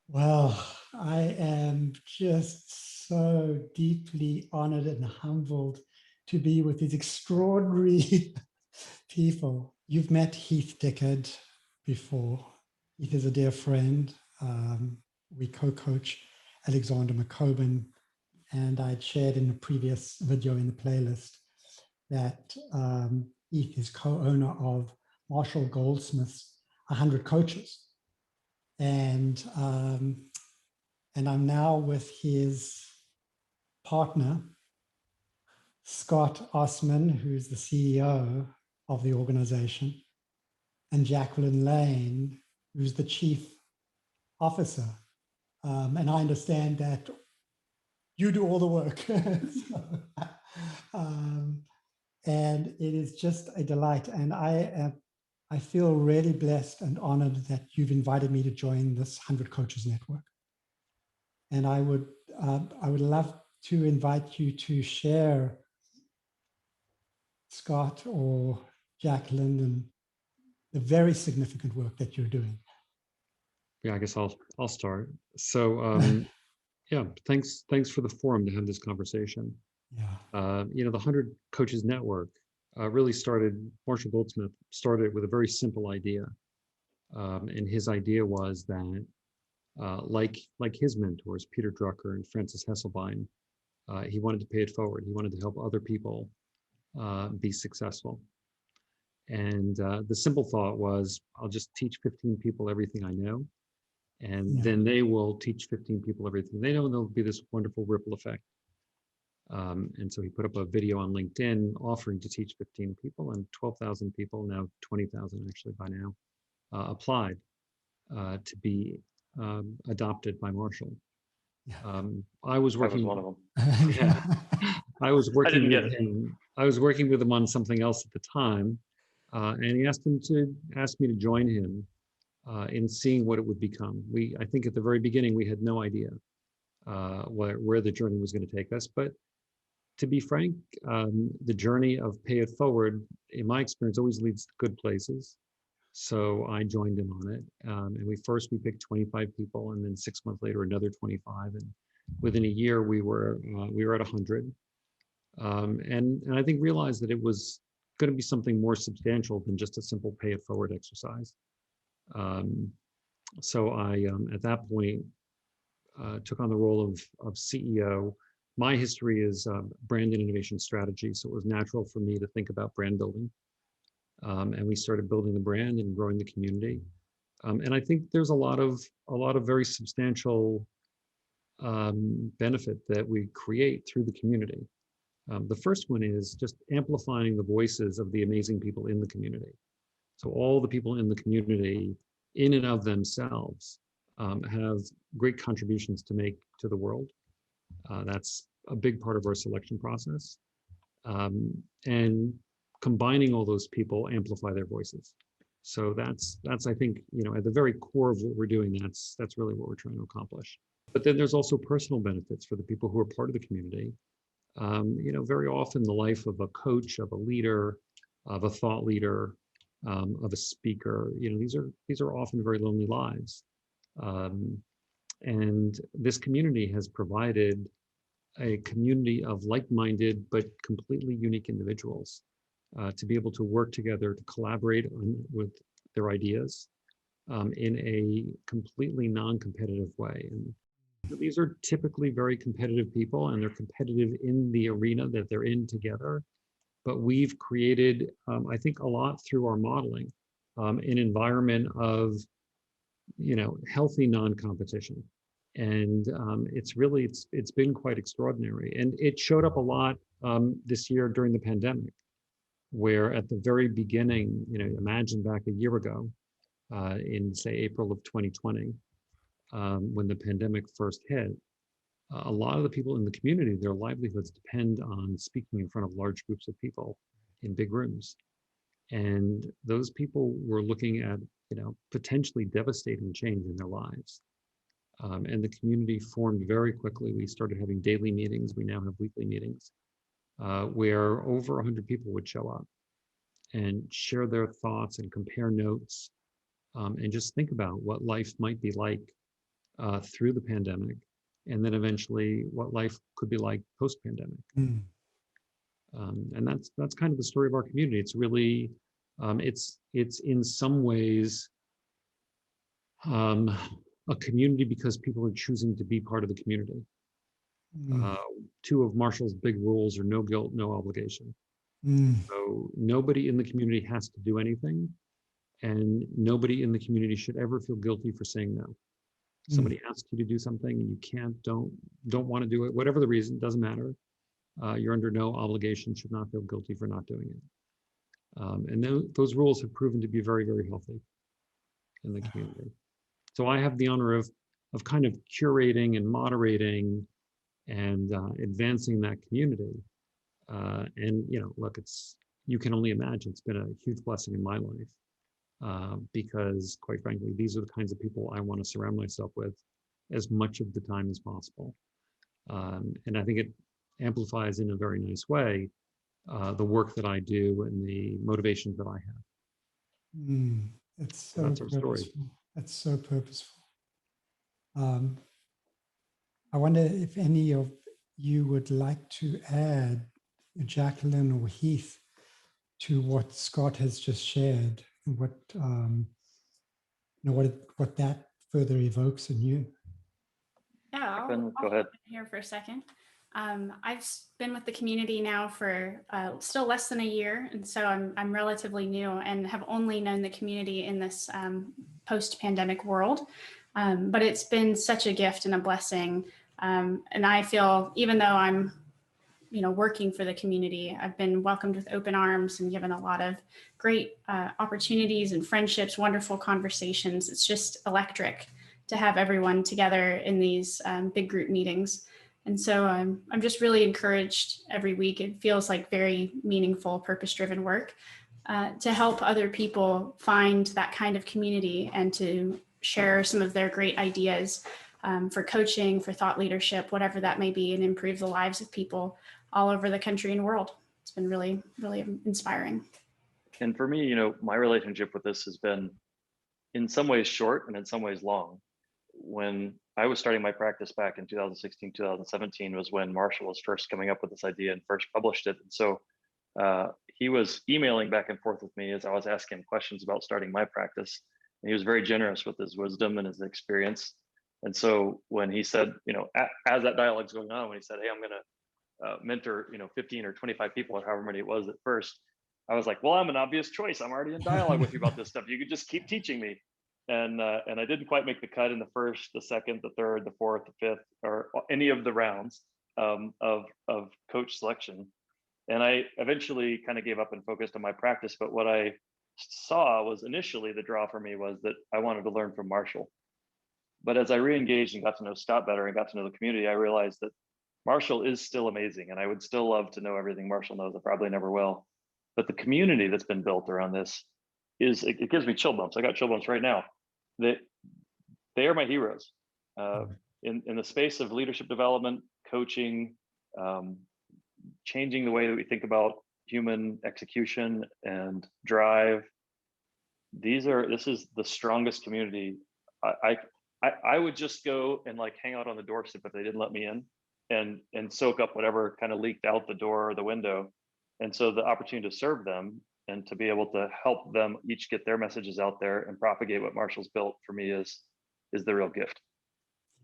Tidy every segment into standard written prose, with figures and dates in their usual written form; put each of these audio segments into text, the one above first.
Well, I am just so deeply honored and humbled to be with these extraordinary people. You've met Heath Dieckert before. Heath is a dear friend. We co-coach Alexander McCoben, and I'd shared in a previous video in the playlist that Heath is co-owner of Marshall Goldsmith's 100 Coaches. And I'm now with his partner, Scott Osman, who's the CEO of the organization, and Jacquelyn Lane, who's the chief officer. And I understand that you do all the work. And it is just a delight. And I feel really blessed and honored that you've invited me to join this 100 Coaches Network. And I would love to invite you to share, Scott or Jacquelyn, and the very significant work that you're doing. Yeah, I guess I'll start. So yeah, thanks for the forum to have this conversation. Yeah. The 100 Coaches Network really started. Marshall Goldsmith started with a very simple idea, and his idea was that, like his mentors, Peter Drucker and Francis Hesselbein, he wanted to pay it forward. He wanted to help other people be successful. And the simple thought was, I'll just teach 15 people everything I know, and then they will teach 15 people everything they know, and there'll be this wonderful ripple effect. And so he put up a video on LinkedIn offering to teach 15 people, and 12,000 people, now 20,000 actually by now, applied to be adopted by Marshall. Yeah. I was working. I was one of them. Yeah, I was working with him. I was working with him on something else at the time, and he asked me to join him in seeing what it would become. I think at the very beginning we had no idea where the journey was going to take us. But to be frank, the journey of pay it forward, in my experience, always leads to good places. So I joined him on it, and we picked 25 people, and then 6 months later another 25, and within a year we were at 100, and I think realized that it was going to be something more substantial than just a simple pay it forward exercise. So I at that point took on the role of CEO. My history is brand and innovation strategy, so it was natural for me to think about brand building. And we started building the brand and growing the community. And I think there's a lot of very substantial benefit that we create through the community. The first one is just amplifying the voices of the amazing people in the community. So all the people in the community, in and of themselves, have great contributions to make to the world. That's a big part of our selection process. And combining all those people amplify their voices. So that's I think, at the very core of what we're doing, that's really what we're trying to accomplish. But then there's also personal benefits for the people who are part of the community. Very often the life of a coach, of a leader, of a thought leader, of a speaker, these are often very lonely lives. And this community has provided a community of like-minded but completely unique individuals to be able to work together, to collaborate with their ideas in a completely non-competitive way. And these are typically very competitive people, and they're competitive in the arena that they're in together. But we've created, I think, a lot through our modeling, an environment of, healthy non-competition. And it's been quite extraordinary. And it showed up a lot this year during the pandemic, where at the very beginning, imagine back a year ago, in say April of 2020, when the pandemic first hit, a lot of the people in the community, their livelihoods depend on speaking in front of large groups of people in big rooms. And those people were looking at, potentially devastating change in their lives. And the community formed very quickly. We started having daily meetings. We now have weekly meetings where over 100 people would show up and share their thoughts and compare notes and just think about what life might be like through the pandemic, and then eventually what life could be like post-pandemic. Mm. And that's kind of the story of our community. It's really, it's in some ways a community because people are choosing to be part of the community. Mm. Two of Marshall's big rules are no guilt, no obligation. Mm. So nobody in the community has to do anything, and nobody in the community should ever feel guilty for saying no. Somebody asks you to do something and you can't, don't want to do it, whatever the reason, doesn't matter. You're under no obligation, should not feel guilty for not doing it. And those rules have proven to be very, very healthy in the community. So I have the honor of kind of curating and moderating and advancing that community. And look, you can only imagine it's been a huge blessing in my life, because quite frankly, these are the kinds of people I want to surround myself with as much of the time as possible. And I think it amplifies in a very nice way the work that I do and the motivations that I have. Mm. It's so That's our story. purposeful. That's so purposeful. I wonder if any of you would like to add, Jacquelyn or Heath, to what Scott has just shared, and what what that further evokes in you. Yeah, Jacquelyn, I'll go ahead. hop in here for a second. I've been with the community now for still less than a year, and so I'm relatively new and have only known the community in this post-pandemic world. But it's been such a gift and a blessing, and I feel, even though I'm working for the community, I've been welcomed with open arms and given a lot of great opportunities and friendships, wonderful conversations. It's just electric to have everyone together in these big group meetings. And so I'm just really encouraged every week. It feels like very meaningful, purpose-driven work to help other people find that kind of community and to share some of their great ideas for coaching, for thought leadership, whatever that may be, and improve the lives of people all over the country and world. It's been really, really inspiring. And for me, my relationship with this has been in some ways short and in some ways long. When I was starting my practice back in 2016, 2017 was when Marshall was first coming up with this idea and first published it. And so he was emailing back and forth with me as I was asking him questions about starting my practice. And he was very generous with his wisdom and his experience. And so when he said, as that dialogue's going on, when he said, hey, I'm going to mentor, 15 or 25 people or however many it was at first, I was like, well, I'm an obvious choice. I'm already in dialogue with you about this stuff. You could just keep teaching me. And I didn't quite make the cut in the first, the second, the third, the fourth, the fifth, or any of the rounds of coach selection. And I eventually kind of gave up and focused on my practice. But what I saw was initially the draw for me was that I wanted to learn from Marshall. But as I re-engaged and got to know Scott better and got to know the community, I realized that Marshall is still amazing. And I would still love to know everything Marshall knows. I probably never will. But the community that's been built around this it gives me chill bumps. I got chill bumps right now. They are my heroes in the space of leadership development, coaching, changing the way that we think about human execution and drive. This is the strongest community. I would just go and hang out on the doorstep if they didn't let me in, and soak up whatever kind of leaked out the door or the window. And so the opportunity to serve them and to be able to help them each get their messages out there and propagate what Marshall's built, for me, is the real gift.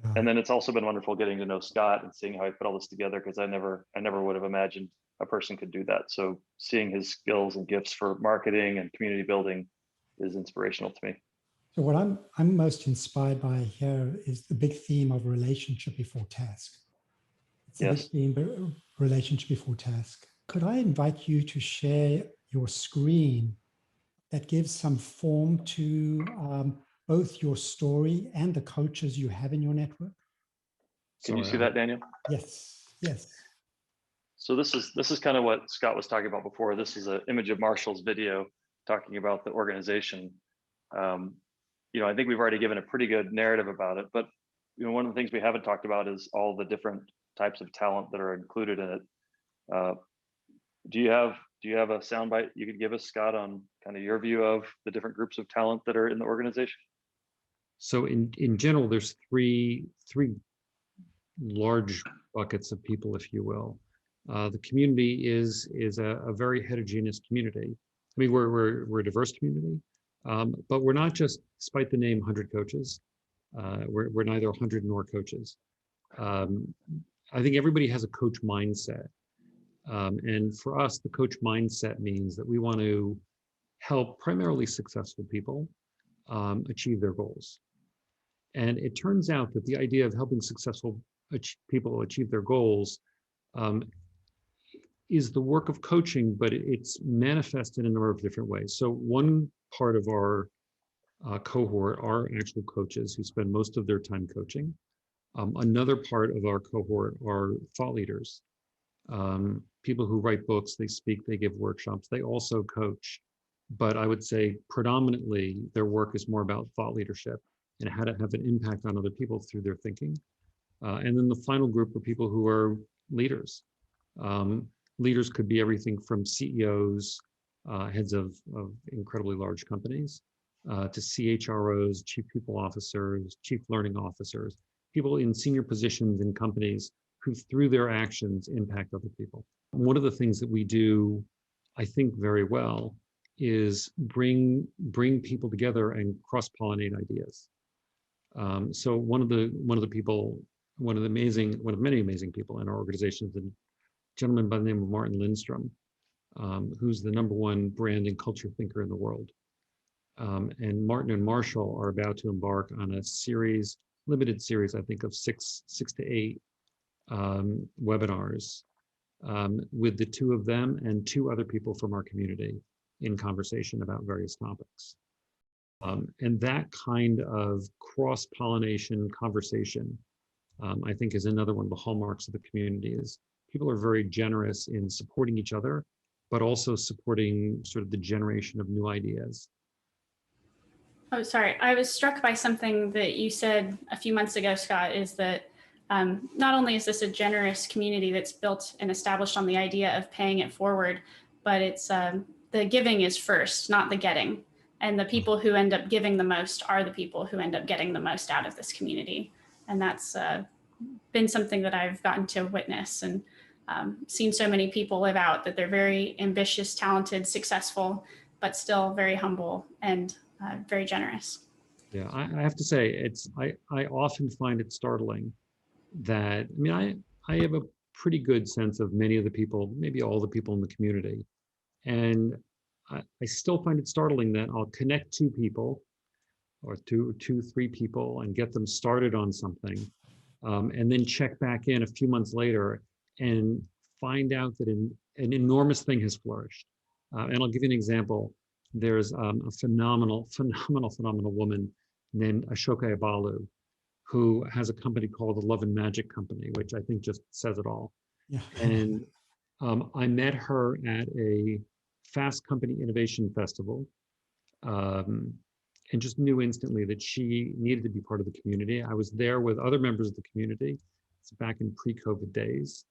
Yeah. And then it's also been wonderful getting to know Scott and seeing how he put all this together, because I never would have imagined a person could do that. So seeing his skills and gifts for marketing and community building is inspirational to me. So what I'm most inspired by here is the big theme of relationship before task. It's a big theme, relationship before task. Could I invite you to share your screen that gives some form to both your story and the coaches you have in your network? Can you see that, Daniel? Yes, yes. So this is kind of what Scott was talking about before. This is an image of Marshall's video talking about the organization. I think we've already given a pretty good narrative about it, but one of the things we haven't talked about is all the different types of talent that are included in it. Do you have a soundbite you could give us, Scott, on kind of your view of the different groups of talent that are in the organization? So in general, there's three large buckets of people, if you will. The community is a very heterogeneous community. I mean, we're a diverse community, but we're not just, despite the name 100 coaches, we're neither 100 nor coaches. I think everybody has a coach mindset. And for us, the coach mindset means that we want to help primarily successful people achieve their goals. And it turns out that the idea of helping successful people achieve their goals is the work of coaching, but it's manifested in a number of different ways. So one part of our cohort are actual coaches who spend most of their time coaching. Another part of our cohort are thought leaders, people who write books, they speak, they give workshops, they also coach. But I would say predominantly their work is more about thought leadership and how to have an impact on other people through their thinking. And then the final group are people who are leaders. Leaders could be everything from CEOs, heads of incredibly large companies, to CHROs, chief people officers, chief learning officers, people in senior positions in companies who through their actions impact other people. One of the things that we do, I think very well, is bring people together and cross-pollinate ideas. So one of the many amazing people in our organization is a gentleman by the name of Martin Lindstrom, who's the #1 brand and culture thinker in the world. And Martin and Marshall are about to embark on a limited series, I think, of six to eight webinars with the two of them and two other people from our community in conversation about various topics. And that kind of cross-pollination conversation, I think, is another one of the hallmarks of the community. Is people are very generous in supporting each other, but also supporting sort of the generation of new ideas. Oh, sorry. I was struck by something that you said a few months ago, Scott, is that not only is this a generous community that's built and established on the idea of paying it forward, but it's the giving is first, not the getting. And the people who end up giving the most are the people who end up getting the most out of this community. And that's been something that I've gotten to witness and seen so many people live out, that they're very ambitious, talented, successful, but still very humble and very generous. Yeah, I have to say, I often find it startling that, I mean, I have a pretty good sense of many of the people, maybe all the people in the community. And I still find it startling that I'll connect two people or three people and get them started on something. And then check back in a few months later and find out that an enormous thing has flourished. And I'll give you an example. There's a phenomenal woman named Ashoka Abalu, who has a company called the Love and Magic Company, which I think just says it all. Yeah. And I met her at a Fast Company Innovation Festival, and just knew instantly that she needed to be part of the community. I was there with other members of the community. It's back in pre-COVID days.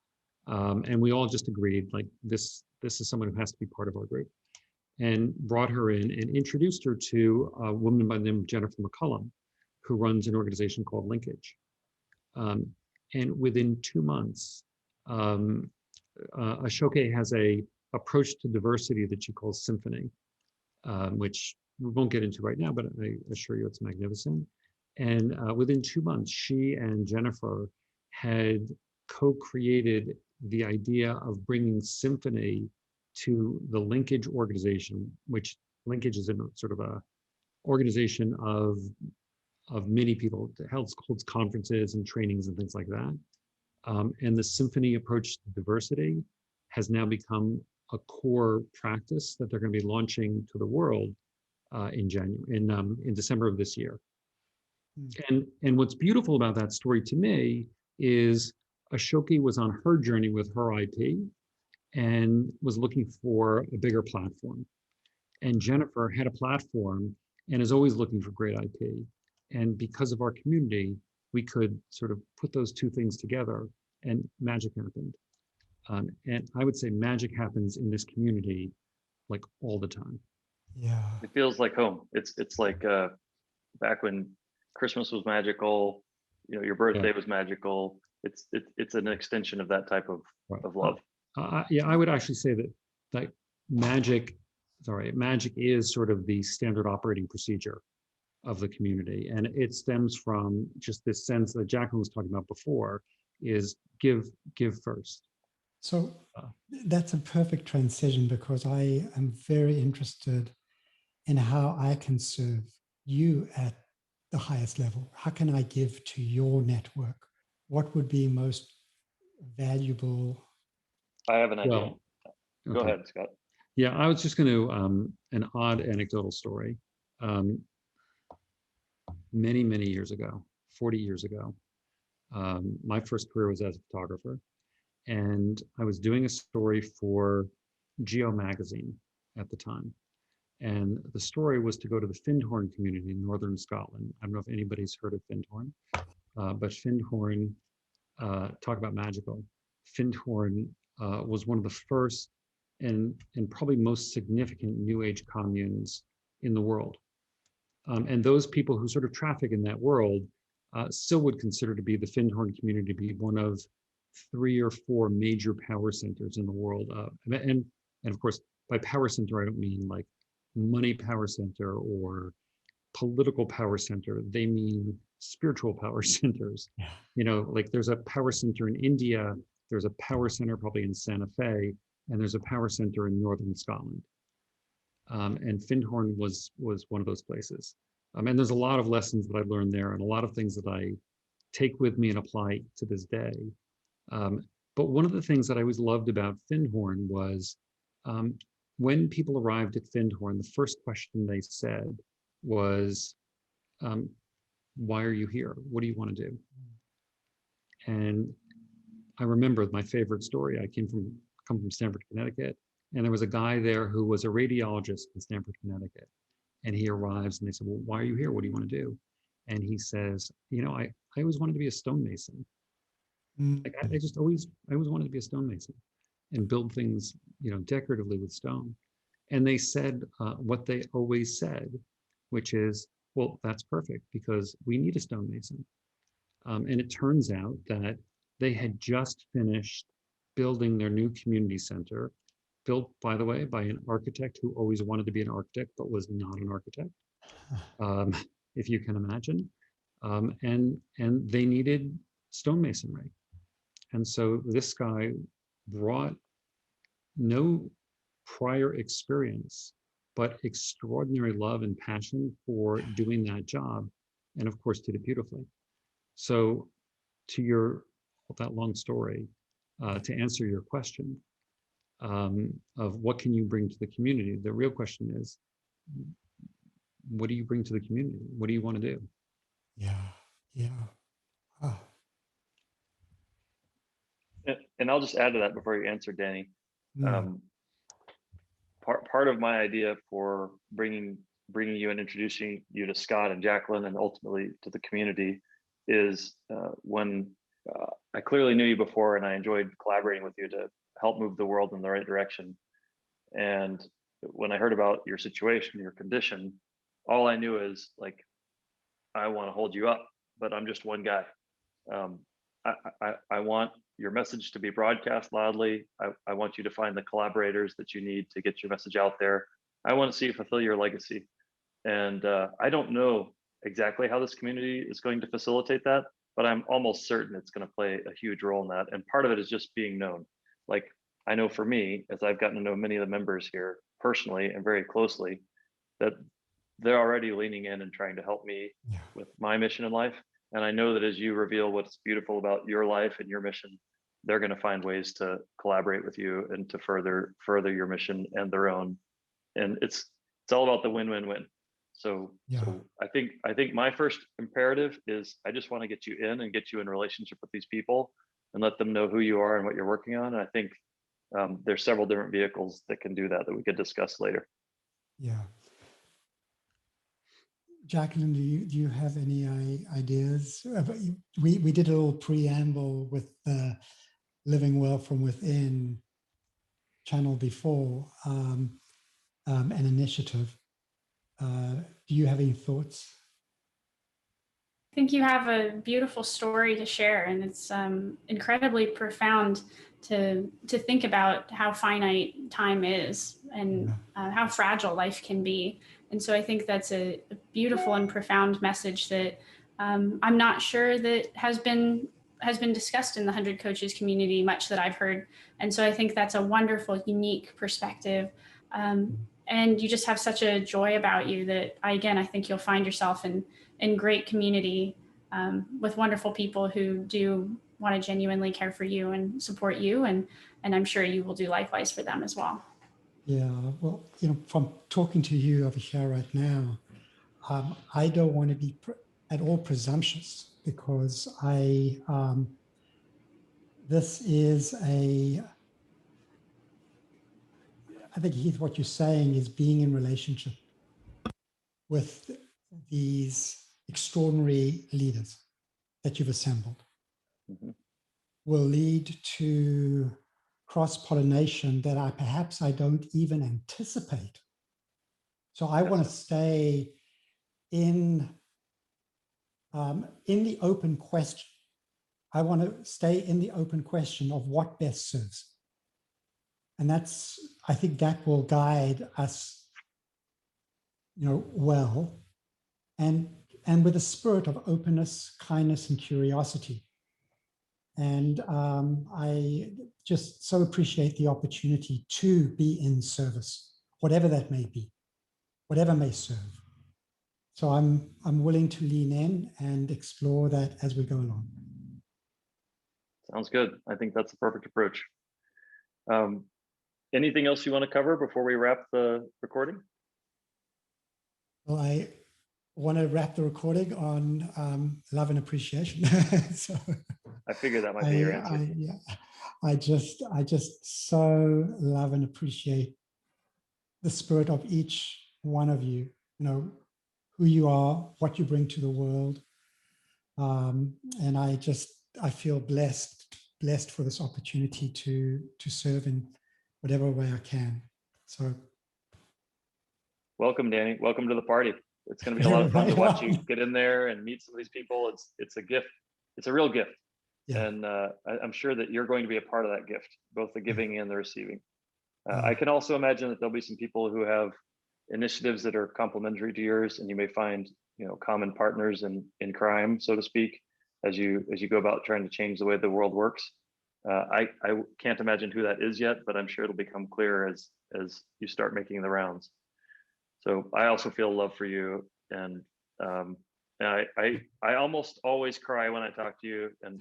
And we all just agreed, like, this is someone who has to be part of our group. And brought her in and introduced her to a woman by the name of Jennifer McCullum, who runs an organization called Linkage. And within 2 months, Ashoka has a approach to diversity that she calls Symphony, which we won't get into right now, but I assure you it's magnificent. And within 2 months, she and Jennifer had co-created the idea of bringing Symphony to the Linkage organization, which Linkage is in sort of a organization of many people that holds conferences and trainings and things like that. And the Symphony approach to diversity has now become a core practice that they're going to be launching to the world in December of this year. And what's beautiful about that story to me is Ashoka was on her journey with her IP and was looking for a bigger platform. And Jennifer had a platform and is always looking for great IP. And because of our community, we could sort of put those two things together and magic happened. And I would say magic happens in this community like all the time. Yeah. It feels like home. It's like back when Christmas was magical, you know, your birthday was magical. It's an extension of that type of Right. love. Yeah, I would actually say that like magic is sort of the standard operating procedure of the community, and it stems from just this sense that Jacquelyn was talking about before, is give first. So that's a perfect transition, because I am very interested in how I can serve you at the highest level. How can I give to your network? What would be most valuable? I have an idea. Well, Go okay. ahead, Scott. Yeah, I was just going to an odd anecdotal story. Many years ago, 40 years ago, my first career was as a photographer, and I was doing a story for Geo magazine at the time. And the story was to go to the Findhorn community in northern Scotland. I don't know if anybody's heard of Findhorn, but Findhorn, talk about magical. Findhorn was one of the first and probably most significant New Age communes in the world. And those people who sort of traffic in that world still would consider to be the Findhorn community to be one of 3 or 4 major power centers in the world. And of course, by power center, I don't mean like money power center or political power center. They mean spiritual power centers. Yeah. You know, like there's a power center in India, there's a power center probably in Santa Fe, and there's a power center in northern Scotland. And Findhorn was one of those places. And there's a lot of lessons that I learned there, and a lot of things that I take with me and apply to this day. But one of the things that I always loved about Findhorn was when people arrived at Findhorn, the first question they said was, why are you here? What do you want to do? And I remember my favorite story. I come from Stamford, Connecticut, and there was a guy there who was a radiologist in Stamford, Connecticut. And he arrives and they said, well, why are you here? What do you want to do? And he says, you know, I always wanted to be a stonemason. Like I always wanted to be a stonemason and build things, you know, decoratively with stone. And they said what they always said, which is, well, that's perfect because we need a stonemason. And it turns out that they had just finished building their new community center, built, by the way, by an architect who always wanted to be an architect, but was not an architect, if you can imagine. And they needed stonemasonry. And so this guy brought no prior experience, but extraordinary love and passion for doing that job. And of course, did it beautifully. So to that long story, to answer your question of what can you bring to the community, the real question is, what do you bring to the community? What do you want to do? Yeah. Oh. And I'll just add to that before you answer, Danny. Part of my idea for bringing you and introducing you to Scott and Jacquelyn and ultimately to the community is when I clearly knew you before and I enjoyed collaborating with you to help move the world in the right direction. And when I heard about your situation, your condition, all I knew is like, I want to hold you up, but I'm just one guy. I want your message to be broadcast loudly. I want you to find the collaborators that you need to get your message out there. I want to see you fulfill your legacy. And I don't know exactly how this community is going to facilitate that, but I'm almost certain it's going to play a huge role in that. And part of it is just being known. Like I know for me, as I've gotten to know many of the members here personally and very closely, that they're already leaning in and trying to help me with my mission in life. And I know that as you reveal what's beautiful about your life and your mission, they're going to find ways to collaborate with you and to further your mission and their own. And it's all about the win-win-win. So I think my first imperative is I just want to get you in and get you in relationship with these people and let them know who you are and what you're working on. And I think there's several different vehicles that can do that we could discuss later. Yeah. Jacquelyn, do you have any ideas? We did a little preamble with the Living Well from Within channel before, an initiative. Do you have any thoughts? think you have a beautiful story to share, and it's incredibly profound to think about how finite time is and how fragile life can be. And so I think that's a beautiful and profound message that I'm not sure that has been discussed in the 100 Coaches community much that I've heard. And so I think that's a wonderful, unique perspective. And you just have such a joy about you that I think you'll find yourself in great community with wonderful people who do want to genuinely care for you and support you. And I'm sure you will do likewise for them as well. Yeah, well, from talking to you over here right now, I don't want to be at all presumptuous, because this is I think, Heath, what you're saying is being in relationship with these extraordinary leaders that you've assembled will lead to cross-pollination that perhaps I don't even anticipate. So I want to stay in the open question. I want to stay in the open question of what best serves. And I think that will guide us, well, and with a spirit of openness, kindness, and curiosity. And I just so appreciate the opportunity to be in service, whatever that may be, whatever may serve. So I'm willing to lean in and explore that as we go along. Sounds good. I think that's the perfect approach. Anything else you want to cover before we wrap the recording? Well, I want to wrap the recording on love and appreciation. So I figured that might be your answer. I just so love and appreciate the spirit of each one of you, who you are, what you bring to the world. And I feel blessed for this opportunity to serve in whatever way I can. So welcome, Danny. Welcome to the party. It's going to be a lot of fun to watch you get in there and meet some of these people. It's a gift. It's a real gift. Yeah. And I'm sure that you're going to be a part of that gift, both the giving and the receiving. I can also imagine that there'll be some people who have initiatives that are complementary to yours, and you may find common partners in crime, so to speak, as you go about trying to change the way the world works. I can't imagine who that is yet, but I'm sure it'll become clear as you start making the rounds. So I also feel love for you, and I almost always cry when I talk to you, and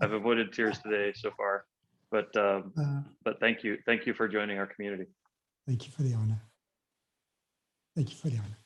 I've avoided tears today so far. But thank you for joining our community. Thank you for the honor. Thank you for the honor.